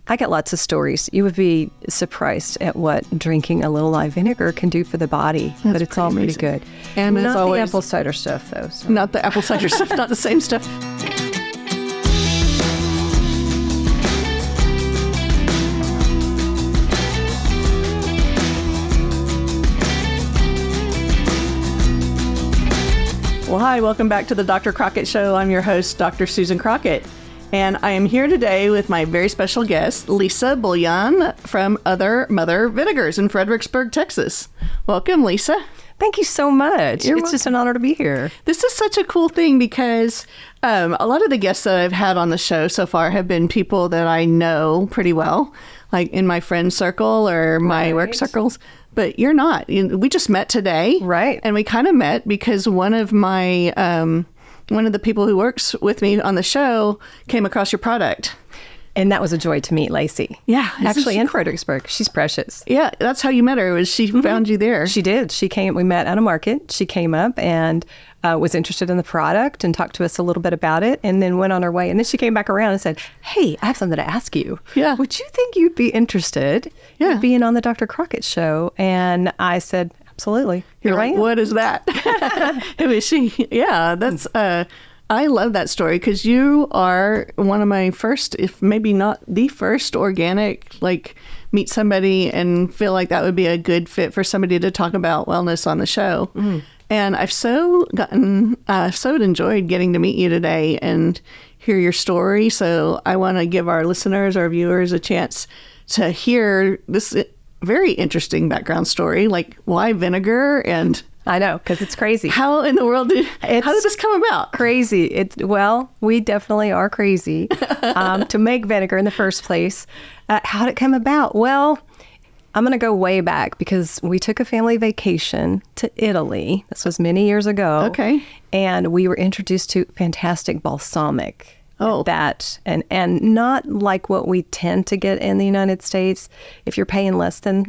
I got lots of stories. You would be surprised at what drinking a little live vinegar can do for the body. But it's all pretty good. And not as always, the apple cider stuff, though. So. Not the apple cider stuff, not the same stuff. Well, hi, welcome back to the Dr. Crockett Show. I'm your host, Dr. Susan Crockett. And I am here today with my very special guest, Lisa Bullion from Mother Vinegars in Fredericksburg, Texas. Welcome, Lisa. Thank you so much. It's just an honor to be here. This is such a cool thing because a lot of the guests that I've had on the show so far have been people that I know pretty well, like in my friend circle or my work circles. But you're not. We just met today. Right. And we kind of met because one of the people who works with me on the show came across your product. And that was a joy to meet Lacey. Yeah. Actually, in Fredericksburg. She's precious. Yeah. That's how you met her, was she found you there. She did. We met at a market. She came up and was interested in the product and talked to us a little bit about it and then went on her way. And then she came back around and said, hey, I have something to ask you. Yeah. Would you think you'd be interested in being on the Dr. Crockett Show? And I said, absolutely. You're like, what is that? Who is she? Yeah, that's... I love that story because you are one of my first, if maybe not the first organic, meet somebody and feel like that would be a good fit for somebody to talk about wellness on the show. Mm. And I've so enjoyed getting to meet you today and hear your story. So I want to give our listeners, our viewers, a chance to hear this very interesting background story, like why vinegar and... I know, because it's crazy. How in the world how did this come about? Crazy. Well, we definitely are crazy to make vinegar in the first place. How did it come about? Well, I'm going to go way back because we took a family vacation to Italy. This was many years ago. Okay. And we were introduced to fantastic balsamic. That and not like what we tend to get in the United States. If you're paying less than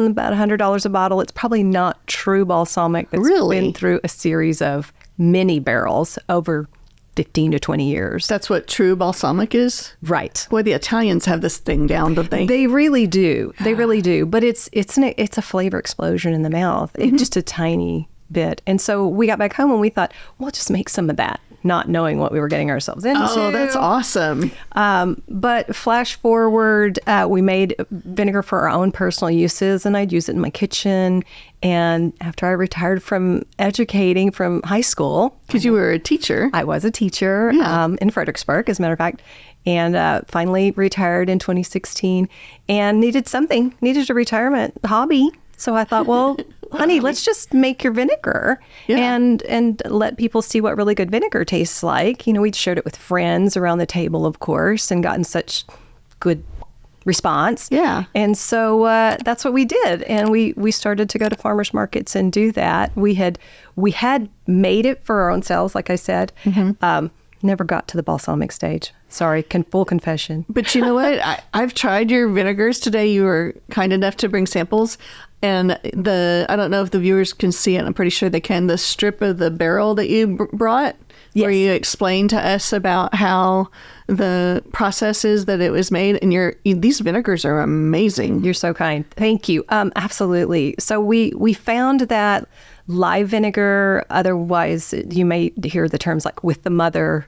about $100 a bottle, it's probably not true balsamic that's been through a series of mini barrels over 15 to 20 years. That's what true balsamic is? Right. Boy, the Italians have this thing down, don't they? They really do. They really do. But it's a flavor explosion in the mouth. Mm-hmm. Just a tiny bit. And so we got back home and we thought, we'll just make some of that, not knowing what we were getting ourselves into. Oh, that's awesome. But flash forward, we made vinegar for our own personal uses, and I'd use it in my kitchen. And after I retired from educating from high school. Because you were a teacher. I was a teacher in Fredericksburg, as a matter of fact. And finally retired in 2016 and needed a retirement hobby. So I thought, well, honey, let's just make your vinegar and let people see what really good vinegar tastes like. We'd shared it with friends around the table, of course, and gotten such good response. Yeah. And so that's what we did. And we started to go to farmers markets and do that. We had made it for our own selves, like I said. Mm-hmm. Never got to the balsamic stage. Sorry, full confession. But you know what? I've tried your vinegars today. You were kind enough to bring samples. And I don't know if the viewers can see it. I'm pretty sure they can. The strip of the barrel that you brought, where you explained to us about how the process is that it was made. And these vinegars are amazing. You're so kind. Thank you. Absolutely. So we found that live vinegar, otherwise you may hear the terms like with the mother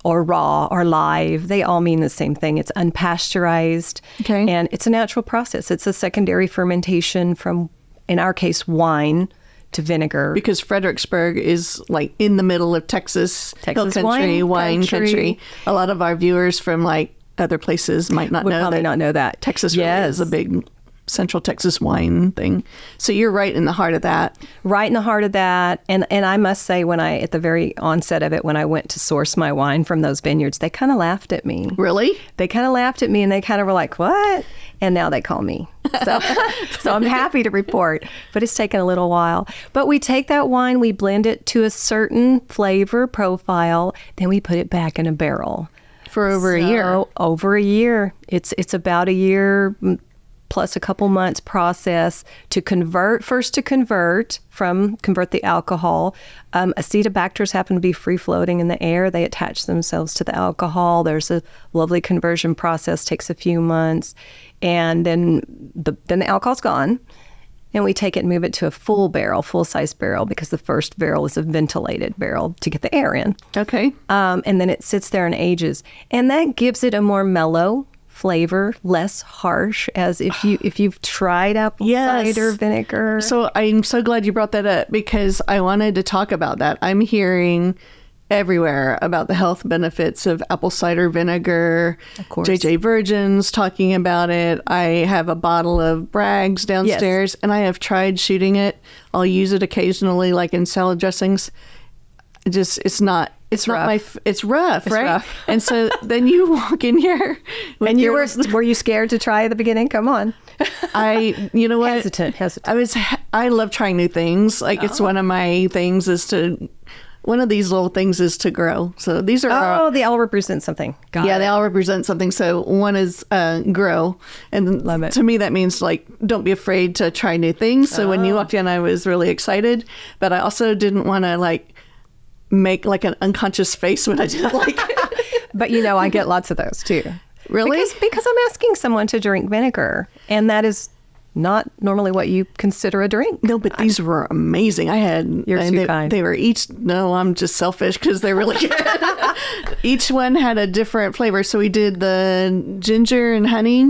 or raw or live, they all mean the same thing. It's unpasteurized. Okay. And it's a natural process. It's a secondary fermentation from, in our case, wine to vinegar. Because Fredericksburg is like in the middle of Texas hill country, wine country. A lot of our viewers from other places might not know that. Not know that. Texas really is a big Central Texas wine thing. So you're right in the heart of that. Right in the heart of that. And I must say, at the very onset of it, when I went to source my wine from those vineyards, they kind of laughed at me. Really? They kind of laughed at me and they kind of were like, what? And now they call me. So I'm happy to report, but it's taken a little while. But we take that wine, we blend it to a certain flavor profile, then we put it back in a barrel. For over a year. Over a year. It's about a year, plus a couple months process to convert the alcohol. Acetobacters happen to be free floating in the air. They attach themselves to the alcohol. There's a lovely conversion process, takes a few months, and then the alcohol's gone. And we take it and move it to a full-size barrel, because the first barrel is a ventilated barrel to get the air in. Okay. And then it sits there and ages. And that gives it a more mellow flavor, less harsh, as if you've tried apple cider vinegar. So I'm so glad you brought that up, because I wanted to talk about that. I'm hearing everywhere about the health benefits of apple cider vinegar. Of course. JJ Virgin's talking about it. I have a bottle of Bragg's downstairs, and I have tried shooting it. I'll use it occasionally, like in salad dressings. It's rough. It's rough, right? Rough. And so then you walk in here, and were you scared to try at the beginning? Come on. You know what? Hesitant. I love trying new things. Like it's one of my things one of these little things is to grow. So these are they all represent something. They all represent something. So one is grow, and love it. To me that means like don't be afraid to try new things. So when you walked in, I was really excited, but I also didn't want to like make like an unconscious face when I didn't like it. But I get lots of those too. Really? Because I'm asking someone to drink vinegar, and that is not normally what you consider a drink. No, but these were amazing. You're too kind. They were each, no, I'm just selfish because they're really good. Each one had a different flavor. So we did the ginger and honey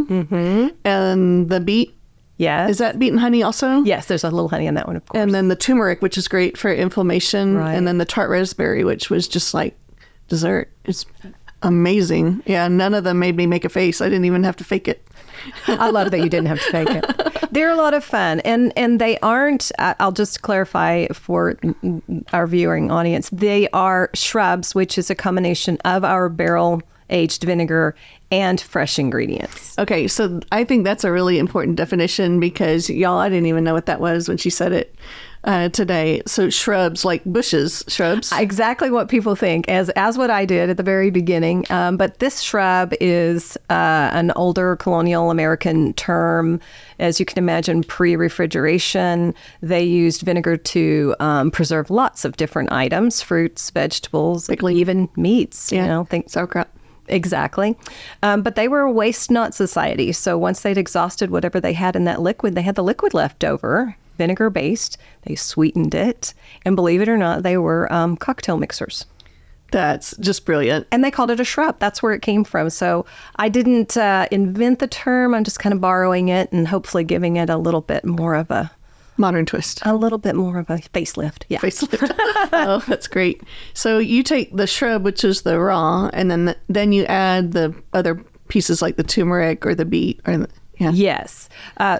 and the beet. Yes. Is that beet and honey also? Yes, there's a little honey in that one, of course. And then the turmeric, which is great for inflammation. Right. And then the tart raspberry, which was just like dessert. It's amazing. Yeah, none of them made me make a face. I didn't even have to fake it. I love that you didn't have to fake it. They're a lot of fun. And they aren't, I'll just clarify for our viewing audience, they are shrubs, which is a combination of our barrel-aged vinegar and fresh ingredients. Okay, so I think that's a really important definition, because y'all, I didn't even know what that was when she said it today. So shrubs, like bushes, shrubs. Exactly what people think, as what I did at the very beginning. But this shrub is an older colonial American term. As you can imagine, pre-refrigeration, they used vinegar to preserve lots of different items, fruits, vegetables, even meats. Yeah. Think sauerkraut. Exactly. But they were a waste not society. So once they'd exhausted whatever they had in that liquid, they had the liquid left over, vinegar based. They sweetened it. And believe it or not, they were cocktail mixers. That's just brilliant. And they called it a shrub. That's where it came from. So I didn't invent the term. I'm just kind of borrowing it and hopefully giving it a little bit more of a modern twist. A little bit more of a facelift. Yeah. Facelift. Oh, that's great. So you take the shrub, which is the raw, and then you add the other pieces like the turmeric or the beet or yeah. Yes.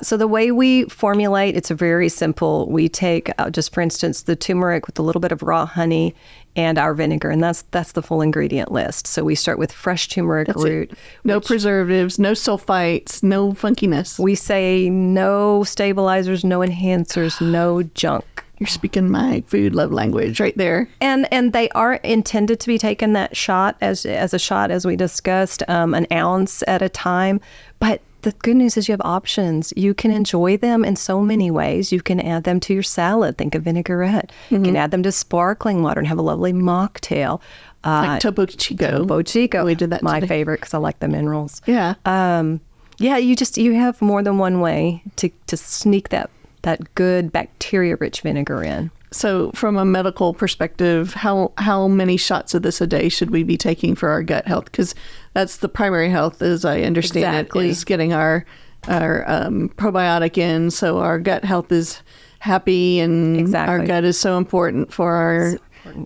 So the way we formulate, it's very simple. We take, just for instance, the turmeric with a little bit of raw honey and our vinegar, and that's the full ingredient list. So we start with fresh turmeric root. No preservatives, no sulfites, no funkiness. We say no stabilizers, no enhancers, no junk. You're speaking my food love language right there. And they are intended to be taken that shot as a shot, as we discussed, an ounce at a time. But the good news is you have options. You can enjoy them in so many ways. You can add them to your salad. Think of vinaigrette. You can add them to sparkling water and have a lovely mocktail. Like Topo Chico. Topo Chico. We did that my today. favorite because I like the minerals. Yeah. You have more than one way to sneak that good bacteria-rich vinegar in. So from a medical perspective, how many shots of this a day should we be taking for our gut health? Because that's the primary health, as I understand it, is getting our probiotic in, so our gut health is happy, and our gut is so important for our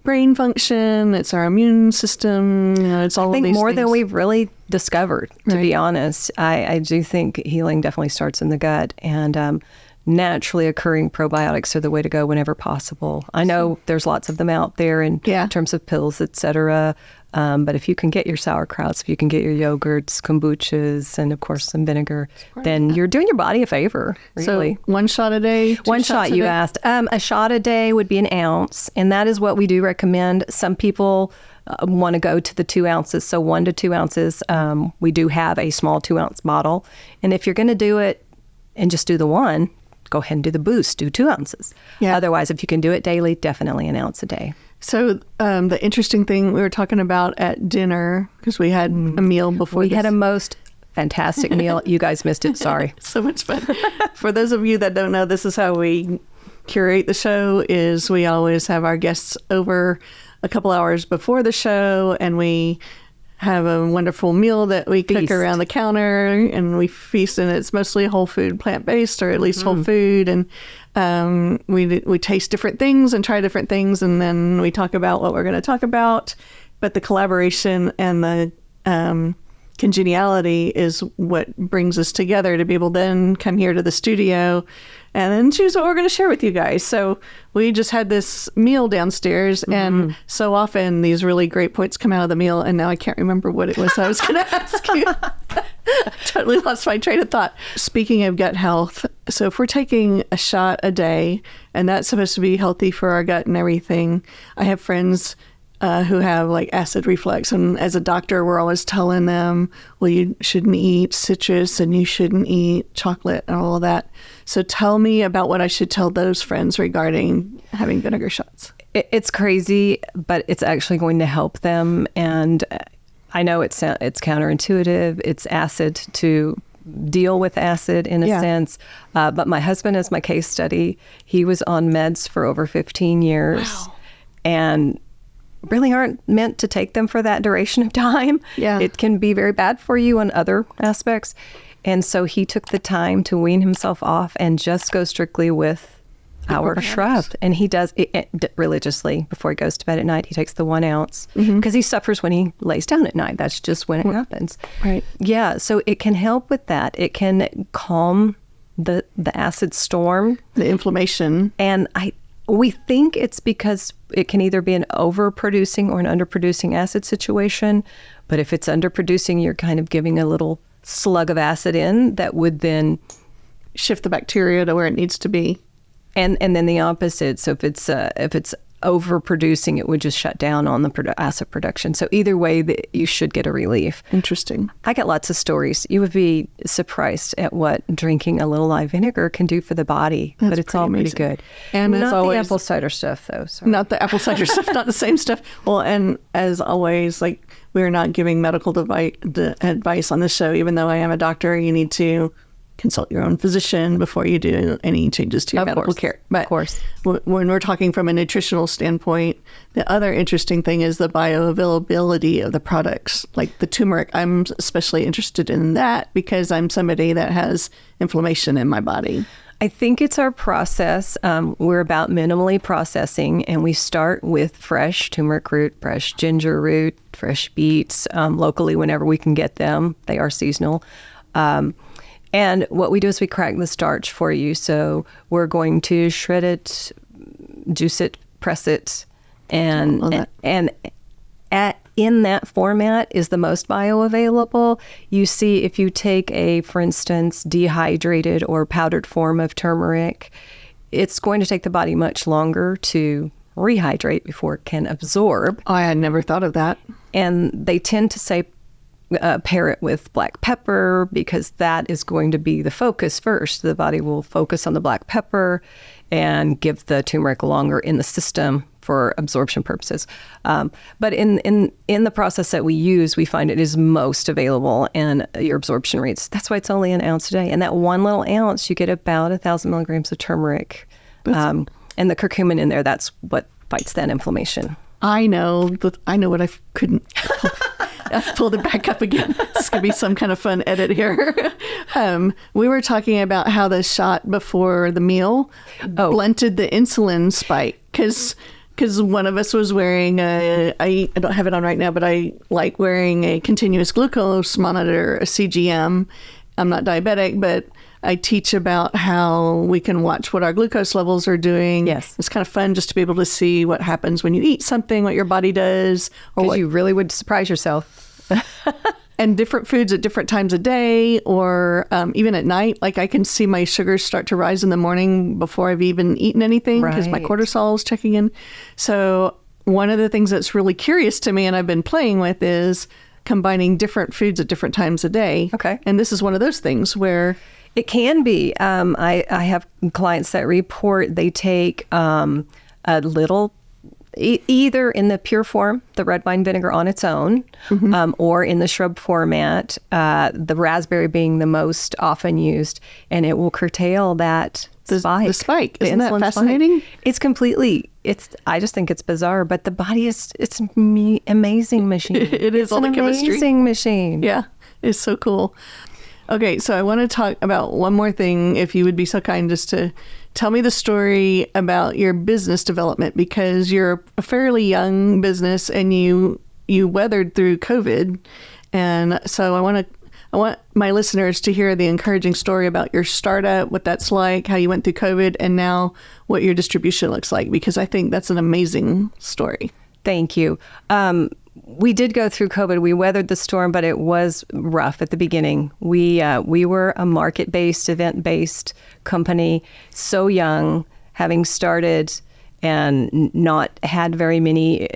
brain function. It's our immune system. It's all of these things. More than we've really discovered, to be honest. I do think healing definitely starts in the gut, and naturally occurring probiotics are the way to go whenever possible. I know there's lots of them out there in terms of pills, etc. But if you can get your sauerkrauts, if you can get your yogurts, kombuchas, and of course some vinegar, then you're doing your body a favor, really. So 1 shot a day? One shot, you asked. A shot a day would be an ounce, and that is what we do recommend. Some people want to go to the 2 ounces, so 1 to 2 ounces. We do have a small 2-ounce bottle. And if you're going to do it and just do the one, go ahead and do the boost, do 2 ounces. Yeah. Otherwise, if you can do it daily, definitely an ounce a day. So the interesting thing we were talking about at dinner, because we had a meal before We this. had a most fantastic meal. You guys missed it. Sorry. So much fun. For those of you that don't know, this is how we curate the show, is we always have our guests over a couple hours before the show, and we have a wonderful meal that we cook Feast. around the counter, and we feast, and it's mostly whole food, plant-based, or at least whole food, and we taste different things and try different things, and then we talk about what we're going to talk about. But the collaboration and the congeniality is what brings us together to be able to then come here to the studio and then choose what we're going to share with you guys. So we just had this meal downstairs, and so often these really great points come out of the meal, and now I can't remember what it was I was going to ask you. Totally lost my train of thought. Speaking of gut health, so if we're taking a shot a day, and that's supposed to be healthy for our gut and everything, I have friends who have like acid reflux, and as a doctor we're always telling them, well, you shouldn't eat citrus and you shouldn't eat chocolate and all of that. So tell me about what I should tell those friends regarding having vinegar shots. It's crazy, but it's actually going to help them. And I know it's counterintuitive. It's acid to deal with acid in a sense. But my husband is my case study. He was on meds for over 15 years. Wow. And really aren't meant to take them for that duration of time. Yeah. It can be very bad for you on other aspects. And so he took the time to wean himself off and just go strictly with our shrub. And he does it religiously before he goes to bed at night. He takes the 1 ounce because he suffers when he lays down at night. That's just when it happens. Right. Yeah. So it can help with that. It can calm the acid storm. The inflammation. And we think it's because it can either be an overproducing or an underproducing acid situation. But if it's underproducing, you're kind of giving a little slug of acid in that would then Shift the bacteria to where it needs to be. and then the opposite. So if it's overproducing, it would just shut down on the acid production. So either way, you should get a relief. Interesting. I got lots of stories. You would be surprised at what drinking a little live vinegar can do for the body. That's but it's all pretty pretty amazing. good. And not as always, the apple cider stuff, though. Sorry. Not the apple cider stuff, not the same stuff. Well, and as always, like, we're not giving medical advice on this show. Even though I am a doctor, you need to consult your own physician before you do any changes to your medical care. But of course. When we're talking from a nutritional standpoint, the other interesting thing is the bioavailability of the products, like the turmeric. I'm especially interested in that because I'm somebody that has inflammation in my body. I think it's our process. We're about minimally processing, and we start with fresh turmeric root, fresh ginger root, fresh beets, locally whenever we can get them. They are seasonal. And what we do is we crack the starch for you. So we're going to shred it, juice it, press it, in that format is the most bioavailable. You see, if you take for instance, dehydrated or powdered form of turmeric, it's going to take the body much longer to rehydrate before it can absorb. Oh, I had never thought of that. And they tend to say pair it with black pepper because that is going to be the focus first. The body will focus on the black pepper and give the turmeric longer in the system for absorption purposes. But in the process that we use, we find it is most available and your absorption rates. That's why it's only an ounce a day. And that one little ounce, you get about 1,000 milligrams of turmeric. And the curcumin in there, that's what fights that inflammation. I know what I couldn't. I've pulled it back up again. It's going to be some kind of fun edit here. We were talking about how the shot before the meal blunted the insulin spike because one of us was wearing I don't have it on right now, but I like wearing a continuous glucose monitor, a CGM. I'm not diabetic, but I teach about how we can watch what our glucose levels are doing. Yes. It's kind of fun just to be able to see what happens when you eat something, what your body does. Or Because you really would surprise yourself. and different foods at different times of day or even at night. Like I can see my sugars start to rise in the morning before I've even eaten anything because my cortisol is checking in. So one of the things that's really curious to me and I've been playing with is combining different foods at different times of day. Okay. And this is one of those things where It can be. I have clients that report they take a little, either in the pure form, the red wine vinegar on its own, or in the shrub format, the raspberry being the most often used, and it will curtail that spike. The spike. Isn't that fascinating? Spike. It's completely, I just think it's bizarre, but the body it's an amazing machine. It is all the chemistry. Amazing machine. Yeah, it's so cool. Okay, so I want to talk about one more thing, if you would be so kind, just to tell me the story about your business development, because you're a fairly young business and you weathered through COVID. And so I want my listeners to hear the encouraging story about your startup, what that's like, how you went through COVID, and now what your distribution looks like, because I think that's an amazing story. Thank you. We did go through COVID. We weathered the storm, but it was rough at the beginning. We were a market-based, event-based company, so young, having started and not had very many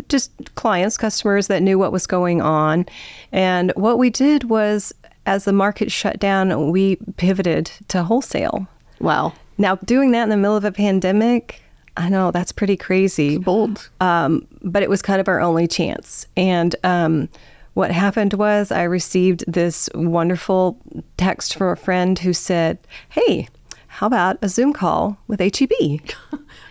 just clients, customers that knew what was going on. And what we did was, as the market shut down, we pivoted to wholesale. Wow. Now, doing that in the middle of a pandemic, I know that's pretty crazy. It's bold. But it was kind of our only chance. And what happened was I received this wonderful text from a friend who said, "Hey, how about a Zoom call with H-E-B?"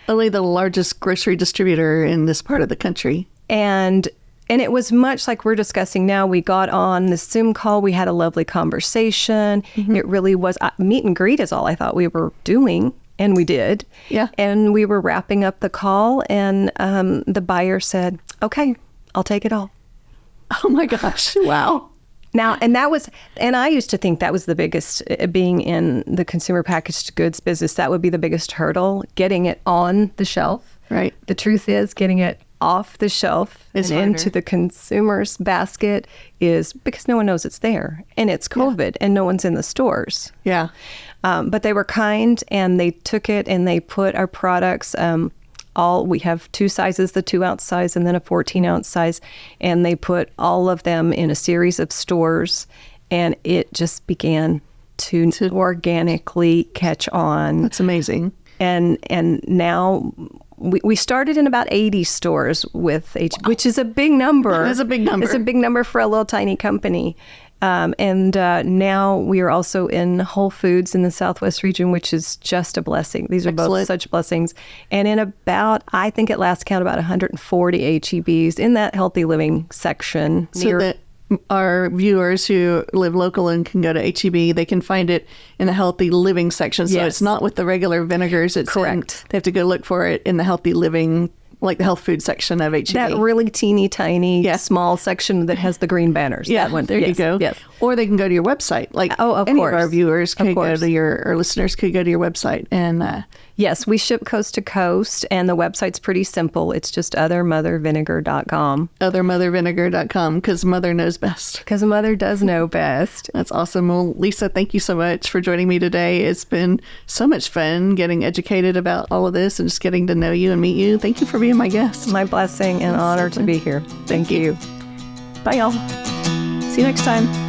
Only the largest grocery distributor in this part of the country. And it was much like we're discussing now. We got on the Zoom call. We had a lovely conversation. It really was meet and greet is all I thought we were doing. And we did. Yeah. And we were wrapping up the call, and the buyer said, "Okay, I'll take it all." Oh my gosh. Wow. Now, and I used to think that was the biggest, being in the consumer packaged goods business, that would be the biggest hurdle, getting it on the shelf. Right. The truth is, getting it off the shelf It's and harder. into the consumer's basket is because no one knows it's there, and it's COVID, and no one's in the stores. Yeah. But they were kind, and they took it and they put our products, we have 2 sizes, the 2-ounce size and then a 14-ounce size, and they put all of them in a series of stores, and it just began to organically catch on. That's amazing. And now we started in about 80 stores with which is a big number. It is a big number. It's a big number for a little tiny company. And now we are also in Whole Foods in the Southwest region, which is just a blessing. These are both such blessings. And in about, I think at last count, about 140 H-E-Bs in that healthy living section. So that our viewers who live local and can go to H-E-B, they can find it in the healthy living section. So it's not with the regular vinegars. It's correct. They have to go look for it in the healthy living, like the health food section of H-E-B. That really teeny tiny small section that has the green banners. Yeah, that one. There you go. Yes. Or they can go to your website. Like of any course. of our viewers could go to our listeners could go to your website. And yes, we ship coast to coast, and the website's pretty simple. It's just othermothervinegar.com. Othermothervinegar.com, because Mother knows best. Because Mother does know best. That's awesome. Well, Lisa, thank you so much for joining me today. It's been so much fun getting educated about all of this and just getting to know you and meet you. Thank you for being my guest. My blessing and honor to be here. Thank you. Bye, y'all. See you next time.